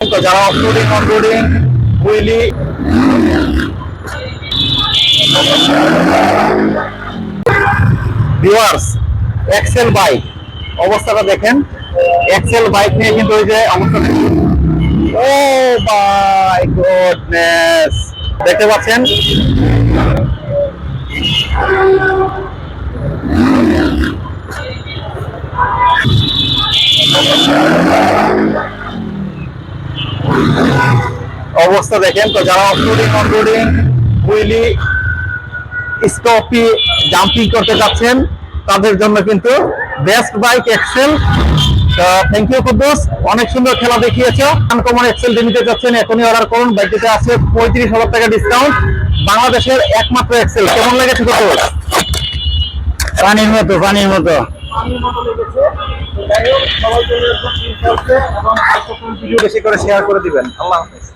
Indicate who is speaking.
Speaker 1: তো যারা off-roading অনরোডিং wheelie viewers excel bike অবস্থাটা দেখেন। এক্সেল বাইক নিয়ে কিন্তু ওই যে অবস্থাটা, ও মাই গডনেস, দেখতে পাচ্ছেন অবস্থা দেখেন। তো যারা অফরোডিং অনরোডিং হুইলি স্টপি জাম্পিং করতে যাচ্ছেন তাদের জন্য কিন্তু বেস্ট বাইক এক্সেল। থ্যাংক ইউ কুদ্দুস, অনেক সুন্দর খেলা দেখিয়েছো। আনকমন এক্সেল নিতে যাচ্ছেন এখনই অর্ডার করুন। বাইকটিতে আছে 35,000 টাকা ডিসকাউন্ট, বাংলাদেশের একমাত্র এক্সেল। কেমন লেগেছে কুদ্দুস? পানির মতো, পানির মতো লেগেছে। যাই হোক, সবাই চলে আসবেন এবং ভিডিও বেশি করে শেয়ার করে দিবেন। আল্লাহ হাফেজ।